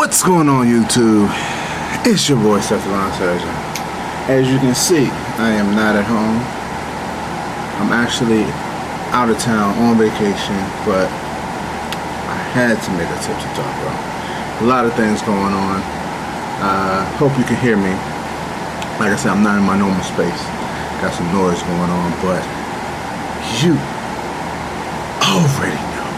What's going on, YouTube? It's your boy Cephalon Surgeon. As you can see, I am not at home. I'm actually out of town on vacation, but I had to make a Tipsy talk, bro. A lot of things going on. Hope you can hear me. Like I said, I'm not in my normal space. Got some noise going on, but you already know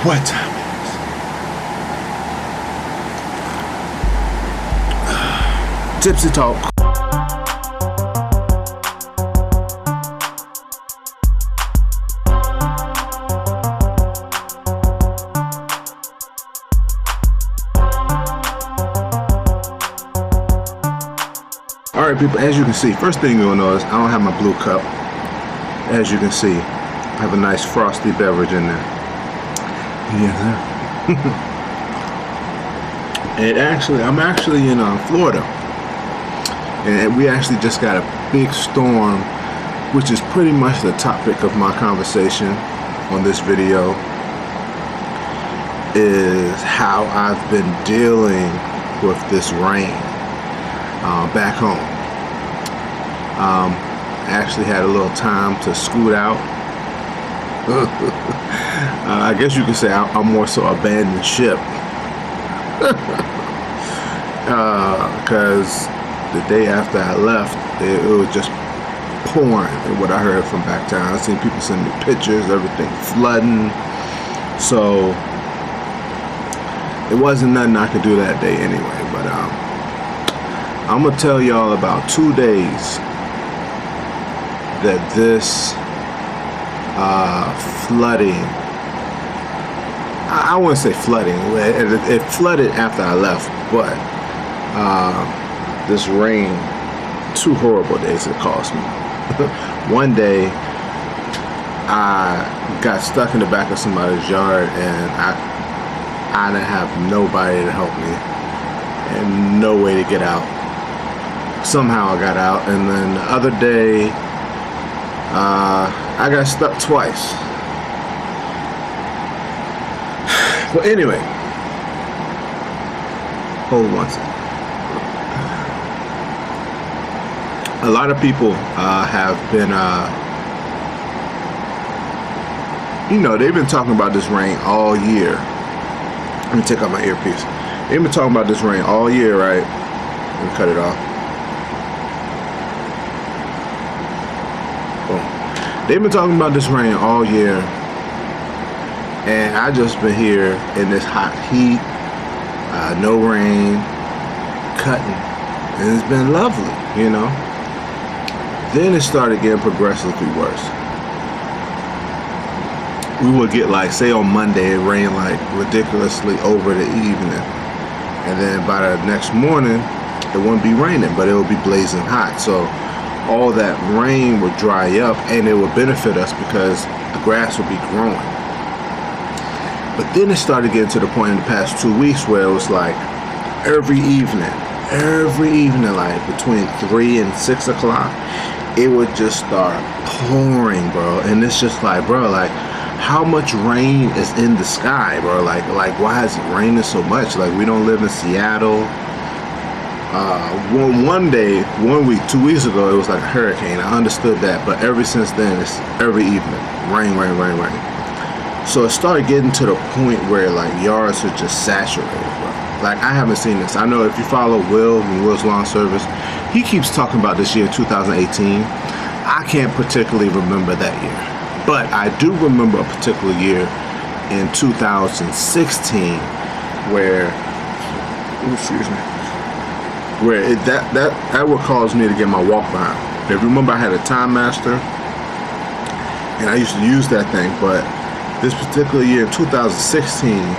what time it is. Tipsy talk. Alright people, as you can see, first thing you'll notice, I don't have my blue cup. As you can see, I have a nice frosty beverage in there. I'm actually in Florida. And we actually just got a big storm, which is pretty much the topic of my conversation on this video, is how I've been dealing with this rain back home. I actually had a little time to scoot out. I guess you could say I'm more so abandoned ship. Because the day after I left, it was just pouring. And what I heard from back town, I seen people send me pictures, everything flooding. So it wasn't nothing I could do that day anyway. But I'm gonna tell y'all about 2 days that this flooding, I wouldn't say flooding, it flooded after I left, but this rain, 2 horrible days it cost me. One day I got stuck in the back of somebody's yard and I didn't have nobody to help me and no way to get out. Somehow I got out, and then the other day I got stuck twice. Well, anyway, hold one second. A lot of people have been, they've been talking about this rain all year. Let me take out my earpiece. They've been talking about this rain all year, right? Let me cut it off. They've been talking about this rain all year, and I just been here in this hot heat, no rain, cutting, and it's been lovely, Then it started getting progressively worse. We would get, like, say on Monday, it rained like ridiculously over the evening, and then by the next morning, it wouldn't be raining, but it would be blazing hot. So all that rain would dry up and it would benefit us because the grass would be growing. But then it started getting to the point in the past 2 weeks where it was like every evening, like between 3 and 6 o'clock, it would just start pouring, bro. And it's just like, bro, like, how much rain is in the sky, bro? Like why is it raining so much? Like, we don't live in Seattle. One day, 1 week, 2 weeks ago, it was like a hurricane. I understood that, but ever since then, it's every evening, rain. So it started getting to the point where, like, yards are just saturated, bro. Like, I haven't seen this. I know if you follow Will and Will's Lawn Service, he keeps talking about this year, 2018. I can't particularly remember that year, but I do remember a particular year in 2016 where, that would cause me to get my walk behind. If you remember, I had a Time Master, and I used to use that thing, but this particular year, 2016,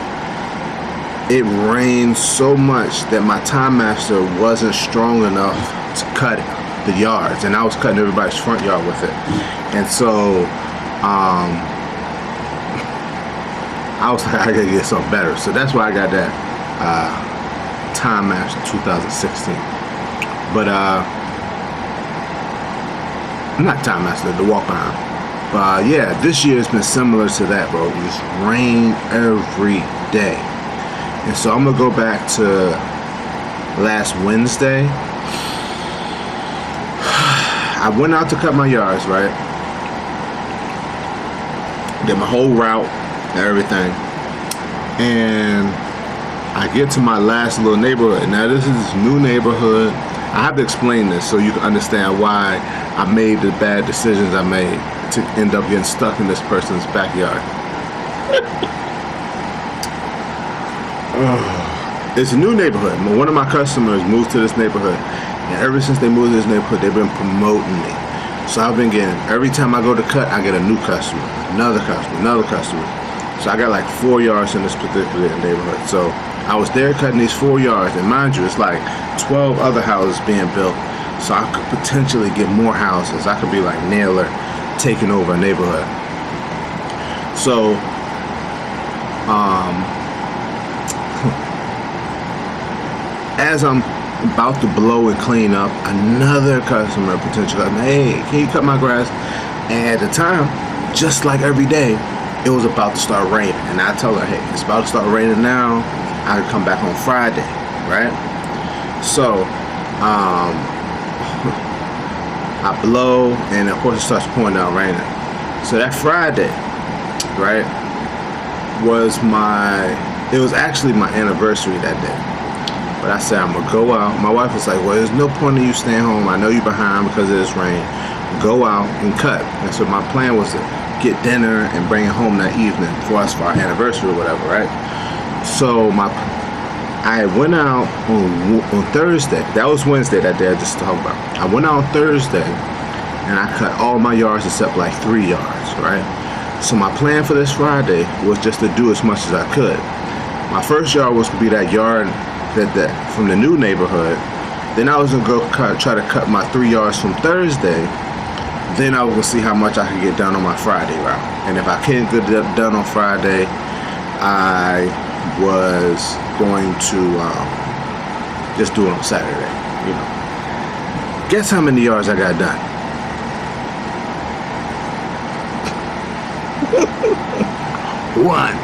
it rained so much that my Time Master wasn't strong enough to cut the yards, and I was cutting everybody's front yard with it. And so I was like, I gotta get something better. So that's why I got that Time Master 2016. But not Time Master, the walk behind. Yeah, this year has been similar to that, bro. Just rain every day. And so I'm gonna go back to last Wednesday. I went out to cut my yards, right? Did my whole route and everything. And I get to my last little neighborhood. Now this is this new neighborhood. I have to explain this so you can understand why I made the bad decisions I made to end up getting stuck in this person's backyard. It's a new neighborhood. One of my customers moved to this neighborhood, and ever since they moved to this neighborhood, they've been promoting me. So I've been getting, every time I go to cut, I get a new customer, another customer, another customer. So I got like 4 yards in this particular neighborhood. So I was there cutting these 4 yards, and mind you, it's like 12 other houses being built. So I could potentially get more houses. I could be like Naylor, taking over a neighborhood. So, as I'm about to blow and clean up, another customer, potential customer, hey, can you cut my grass? And at the time, just like every day, it was about to start raining. And I tell her, hey, it's about to start raining now. I can come back on Friday, right? So, I blow, and of course it starts pouring down raining. So that Friday, right, it was actually my anniversary that day. But I said, I'm going to go out. My wife was like, well, there's no point in you staying home. I know you're behind because of this rain. Go out and cut. And so my plan was to get dinner and bring it home that evening for us for our anniversary or whatever, right? So I went out on Thursday. That was Wednesday that day I just talked about. I went out on Thursday, and I cut all my yards except like 3 yards, right? So my plan for this Friday was just to do as much as I could. My first yard was to be that yard that from the new neighborhood. Then I was gonna go try to cut my 3 yards from Thursday. Then I was gonna see how much I could get done on my Friday route. And if I couldn't get it done on Friday, I was going to just do it on Saturday. You know. Guess how many yards I got done? One.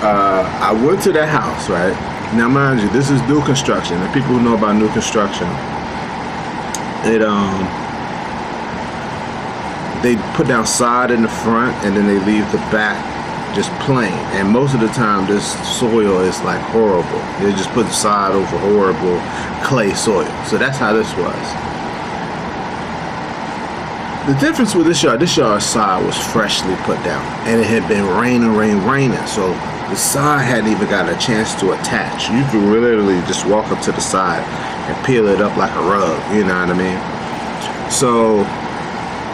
I went to that house, right? Now, mind you, this is new construction. And people who know about new construction, they put down sod in the front, and then they leave the back just plain. And most of the time, this soil is like horrible. They just put the sod over horrible clay soil. So that's how this was. The difference with this yard sod was freshly put down, and it had been raining. So the side hadn't even got a chance to attach. You could literally just walk up to the side and peel it up like a rug, you know what I mean? So,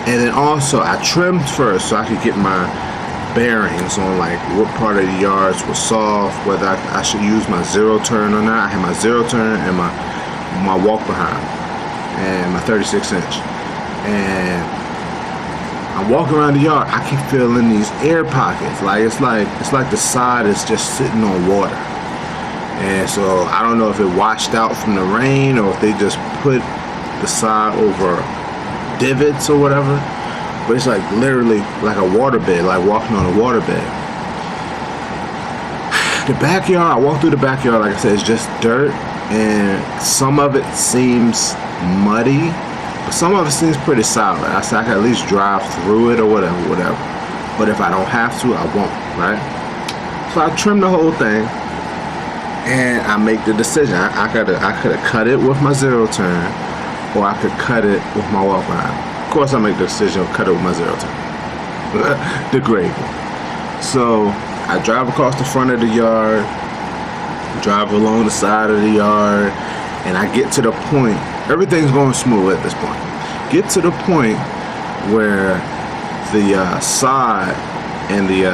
and then also I trimmed first so I could get my bearings on like what part of the yards was soft, whether I should use my zero turn or not. I had my zero turn and my walk behind and my 36 inch. And I'm walking around the yard, I keep feeling these air pockets. It's like the side is just sitting on water. And so I don't know if it washed out from the rain or if they just put the side over divots or whatever. But it's like literally like a waterbed, like walking on a waterbed. The backyard, I walked through the backyard, like I said, it's just dirt, and some of it seems muddy. Some of it seems pretty solid. I said I can at least drive through it or whatever. But if I don't have to, I won't, right? So I trim the whole thing, and I make the decision. I could have cut it with my zero turn, or I could cut it with my walk behind. Of course, I make the decision to cut it with my zero turn, the gray one. So I drive across the front of the yard, drive along the side of the yard, and I get to the point. Everything's going smooth at this point. Get to the point where the sod and the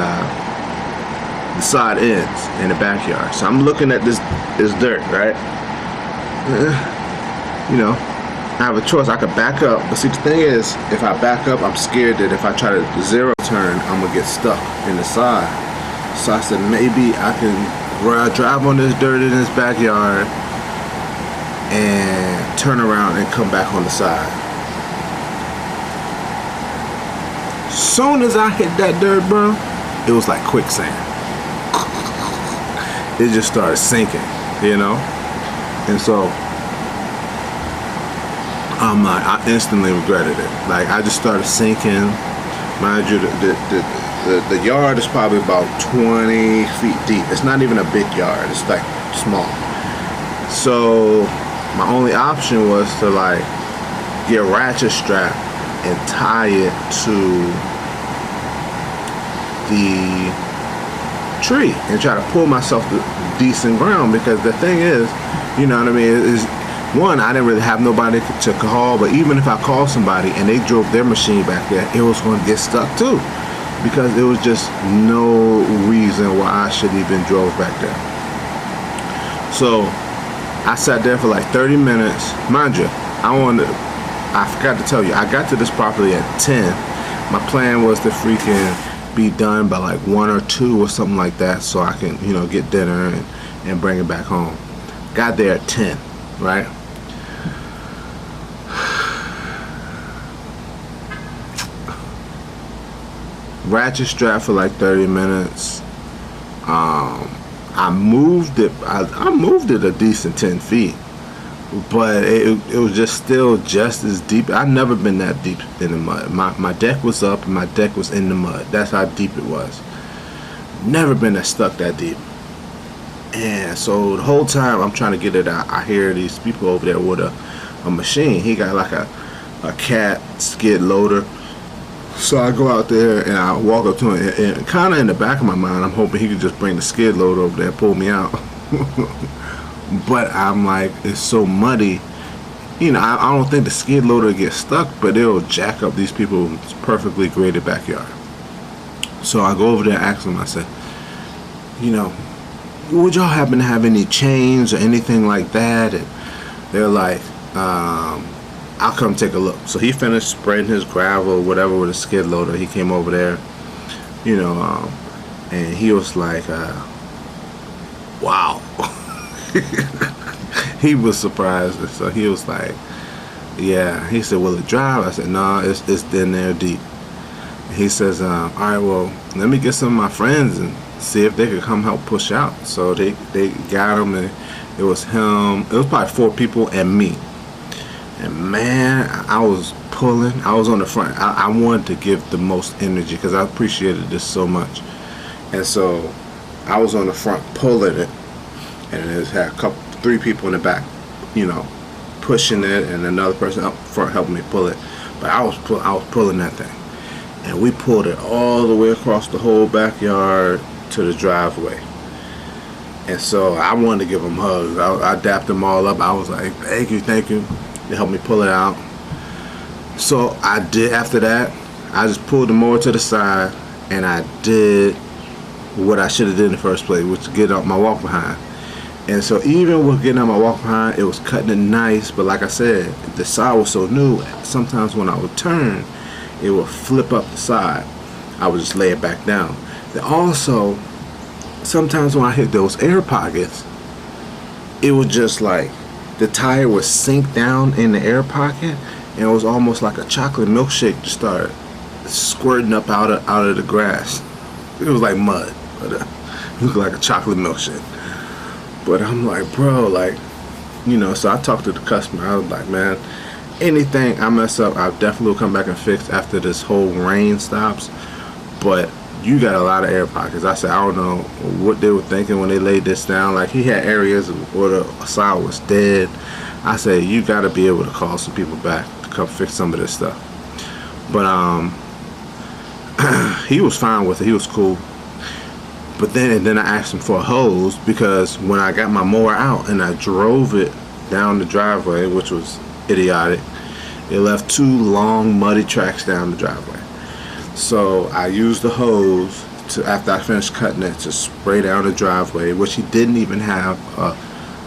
sod ends in the backyard. So I'm looking at this dirt, right? You know, I have a choice. I could back up, but see, the thing is, if I back up, I'm scared that if I try to zero turn, I'm gonna get stuck in the side. So I said maybe I can drive on this dirt in this backyard and turn around and come back on the side. Soon as I hit that dirt, bro, it was like quicksand. it just started sinking, you know. And so I'm like, I instantly regretted it. Like, I just started sinking. Mind you, the yard is probably about 20 feet deep. It's not even a big yard. It's like small. So my only option was to like get a ratchet strap and tie it to the tree and try to pull myself to decent ground, because the thing is, you know what I mean, is one, I didn't really have nobody to call, but even if I called somebody and they drove their machine back there, it was going to get stuck too, because there was just no reason why I should even drove back there. So I sat there for like 30 minutes. Mind you, I forgot to tell you, I got to this property at 10. My plan was to freaking be done by like 1 or 2 or something like that, so I can, you know, get dinner and bring it back home. Got there at 10, right? Ratchet strap for like 30 minutes. I moved it. I moved it a decent 10 feet, but it was just still just as deep. I've never been that deep in the mud. My deck was up and my deck was in the mud. That's how deep it was. Never been that stuck that deep. And so the whole time I'm trying to get it out, I hear these people over there with a machine. He got like a cat skid loader. So I go out there and I walk up to him, and kind of in the back of my mind, I'm hoping he could just bring the skid loader over there and pull me out. But I'm like, it's so muddy. You know, I don't think the skid loader gets stuck, but it'll jack up these people's perfectly graded backyard. So I go over there and ask them, I said, you know, would y'all happen to have any chains or anything like that? And they're like, I'll come take a look. So he finished spreading his gravel or whatever with a skid loader. He came over there, you know, and he was like, wow. He was surprised. So he was like, yeah. He said, will it drive? I said, no, it's in there deep. He says, all right, well, let me get some of my friends and see if they could come help push out. So they got him, and it was him. It was probably 4 people and me. And man, I was pulling. I was on the front. I wanted to give the most energy because I appreciated this so much. And so I was on the front pulling it, and it had 3 people in the back, you know, pushing it, and another person up front helping me pull it. But I was pulling that thing, and we pulled it all the way across the whole backyard to the driveway. And so I wanted to give them hugs. I dapped them all up. I was like, thank you. They helped me pull it out. So I did. After that, I just pulled the mower to the side, and I did what I should have did in the first place, which is get out my walk behind. And so even with getting out my walk behind, it was cutting it nice. But like I said, the side was so new. Sometimes when I would turn, it would flip up the side. I would just lay it back down. Then also, sometimes when I hit those air pockets, it was just like the tire would sink down in the air pocket, and it was almost like a chocolate milkshake just started squirting up out of the grass. It was like mud, but it looked like a chocolate milkshake. But I'm like, bro, like, you know, so I talked to the customer. I was like, man, anything I mess up, I'll definitely come back and fix after this whole rain stops. But you got a lot of air pockets. I said, I don't know what they were thinking when they laid this down. Like, he had areas where the side was dead. I said, you got to be able to call some people back to come fix some of this stuff. But he was fine with it. He was cool. But then I asked him for a hose, because when I got my mower out and I drove it down the driveway, which was idiotic, it left 2 long muddy tracks down the driveway. So I used the hose after I finished cutting it to spray down the driveway, which he didn't even have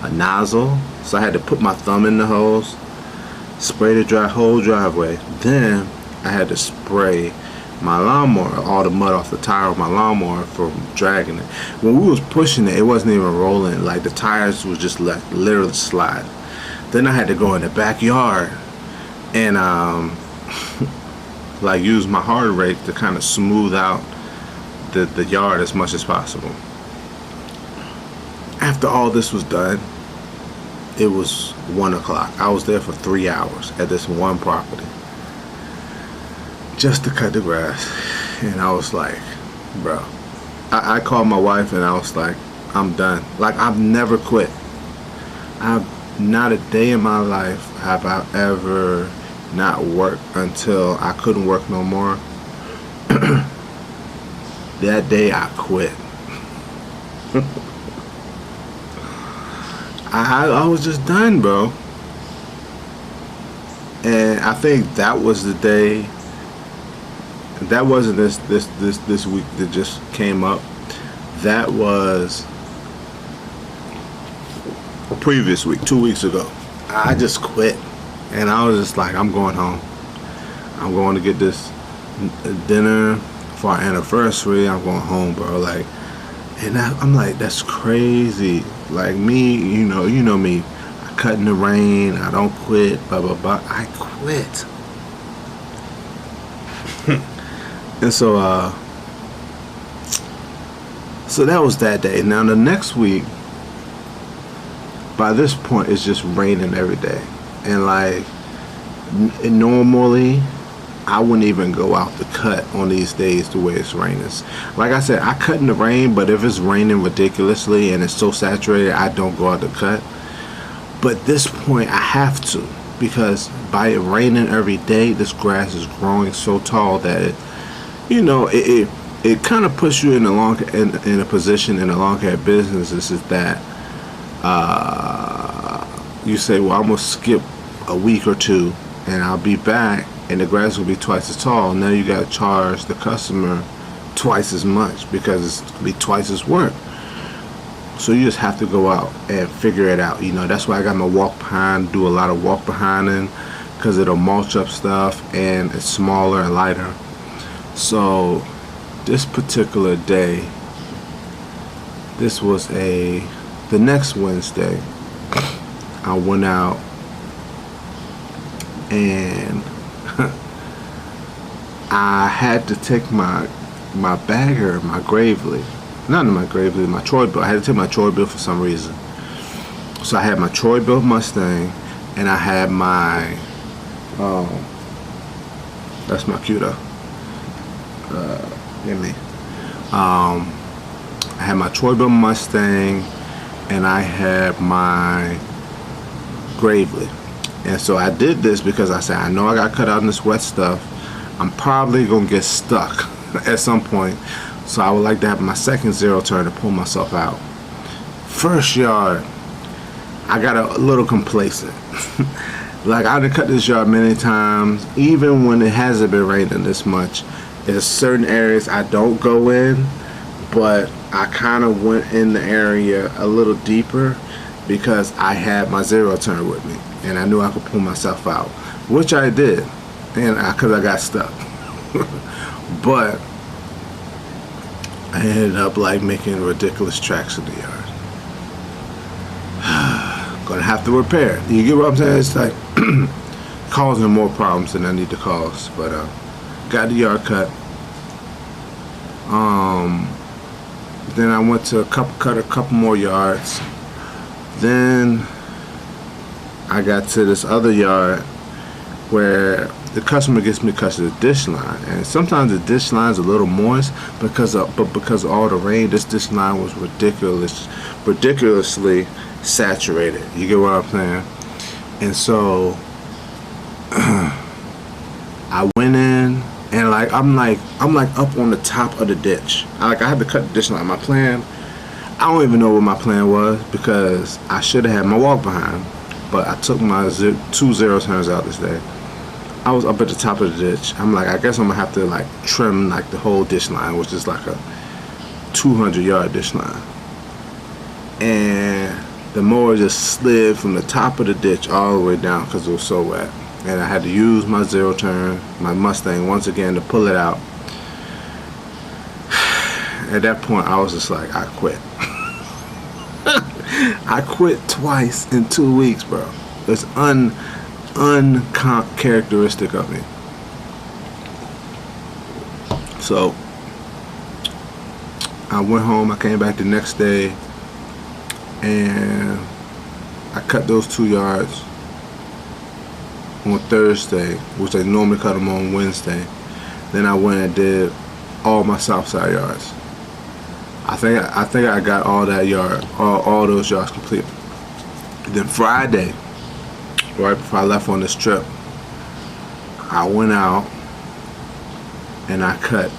a nozzle. So I had to put my thumb in the hose, spray the whole driveway. Then I had to spray my lawnmower, all the mud off the tire of my lawnmower from dragging it. When we was pushing it, it wasn't even rolling. Like, the tires was just literally sliding. Then I had to go in the backyard and like use my hard rake to kind of smooth out the yard as much as possible. after all this was done, it was 1 o'clock. I was there for 3 hours at this one property just to cut the grass. And I was like, bro, I called my wife and I was like, I'm done. Like, I've never quit. Not a day in my life have I ever not worked until I couldn't work no more. That day I quit. I was just done, bro. And I think that was the day. That wasn't this week that just came up. That was a previous week, 2 weeks ago. I just quit, and I was just like, I'm going home. I'm going to get this dinner for our anniversary. I'm going home, bro. Like, and I'm like, that's crazy. Like me, you know me. I cut in the rain. I don't quit. Blah blah blah. I quit. And so that was that day. Now the next week, by this point, it's just raining every day, and like normally, I wouldn't even go out to cut on these days the way it's raining. Like I said, I cut in the rain, but if it's raining ridiculously and it's so saturated, I don't go out to cut. But this point, I have to, because by it raining every day, this grass is growing so tall that it kind of puts you in a position in the lawn care business. Is that you say, well, I'm gonna skip a week or two, and I'll be back, and the grass will be twice as tall. Now you got to charge the customer twice as much because it's going to be twice as work. So you just have to go out and figure it out. That's why I got my walk behind, do a lot of walk behinding, because it'll mulch up stuff and it's smaller and lighter. So this particular day, this was the next Wednesday, I went out and I had to take my bagger, my Gravely, not my Gravely, my Troy-Bilt. I had to take my Troy-Bilt for some reason. So I had my Troy-Bilt Mustang, and I had my, that's my cuter. I had my Troy-Bilt Mustang, and I had my Gravely. And so I did this because I said, I know I got cut out in this wet stuff. I'm probably going to get stuck at some point. So I would like to have my second zero turn to pull myself out. First yard, I got a little complacent. Like, I done cut this yard many times, even when it hasn't been raining this much. There's certain areas I don't go in, but I kind of went in the area a little deeper because I had my zero turn with me, and I knew I could pull myself out, which I did, and because I got stuck. But I ended up like making ridiculous tracks in the yard. Gonna have to repair it. You get what I'm saying? It's like causing more problems than I need to cause. But got the yard cut. Then I went to cut a couple more yards. Then I got to this other yard where the customer gets me cut the dish line, and sometimes the dish line's a little moist because of all the rain. This dish line was ridiculously saturated. You get what I'm saying? And so I went in, and like I'm like up on the top of the ditch. I had to cut the dish line. My plan, I don't even know what my plan was, because I should have had my walk behind, but I took my 2 zero turns out this day. I was up at the top of the ditch. I'm like, I guess I'm gonna have to like trim like the whole dish line, which is like a 200-yard dish line. And the mower just slid from the top of the ditch all the way down because it was so wet. And I had to use my zero turn, my Mustang, once again to pull it out. At that point, I was just like, I quit. I quit twice in 2 weeks, bro. It's uncharacteristic of me. So I went home. I came back the next day, and I cut those 2 yards on Thursday, which I normally cut them on Wednesday. Then I went and did all my south side yards. I think I got all that yard, all those yards complete. Then Friday, right before I left on this trip, I went out and I cut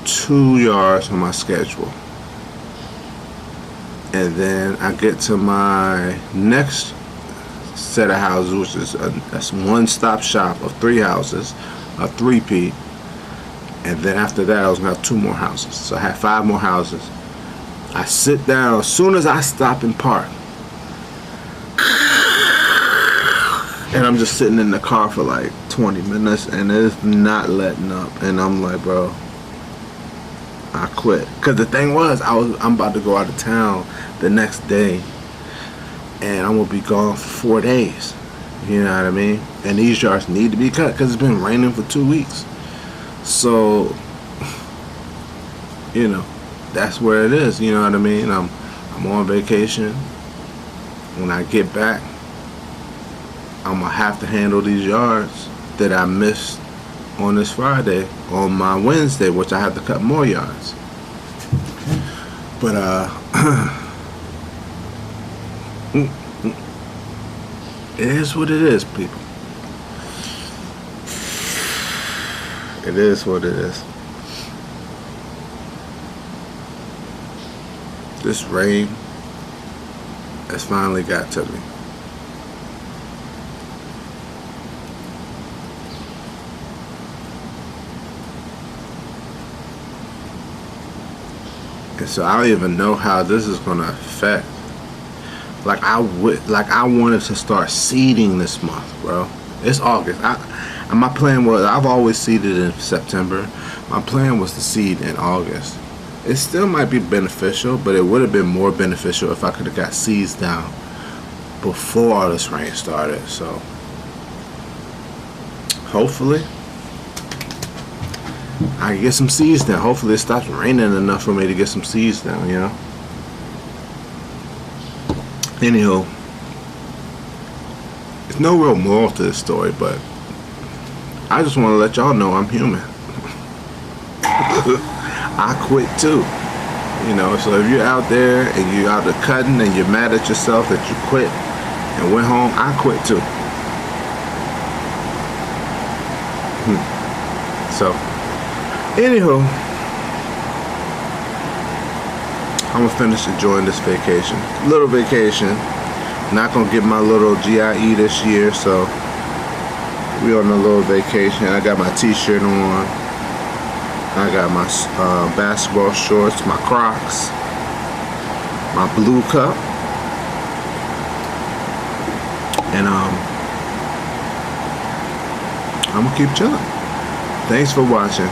2 yards on my schedule. And then I get to my next set of houses, which is a one-stop shop of 3 houses, a 3P. And then after that, I was gonna have 2 more houses. So I had 5 more houses. I sit down as soon as I stop and park. And I'm just sitting in the car for like 20 minutes and it's not letting up. And I'm like, bro, I quit. Cause the thing was, I'm about to go out of town the next day and I'm gonna be gone for 4 days. You know what I mean? And these yards need to be cut because it's been raining for 2 weeks. So, you know, that's where it is. You know what I mean? I'm on vacation. When I get back, I'm gonna have to handle these yards that I missed on this Friday on my Wednesday, which I have to cut more yards. But it is what it is, people. It is what it is. This rain has finally got to me. And so I don't even know how this is gonna affect. Like I wanted to start seeding this month, bro. It's August. My plan was, I've always seeded in September. My plan was to seed in August. It still might be beneficial, but it would have been more beneficial if I could have got seeds down before all this rain started. So hopefully I can get some seeds down. Hopefully it stops raining enough for me to get some seeds down, you know. Anywho, there's no real moral to this story, but I just want to let y'all know I'm human. I quit too. You know, so if you're out there and you're out there cutting and you're mad at yourself that you quit and went home, I quit too. So, anywho, I'm gonna finish enjoying this vacation. Little vacation. Not gonna get my little GIE this year, so we on a little vacation. I got my t-shirt on. I got my basketball shorts, my Crocs, my blue cup, and I'm gonna keep chilling. Thanks for watching.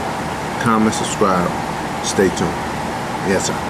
Comment, subscribe. Stay tuned. Yes, sir.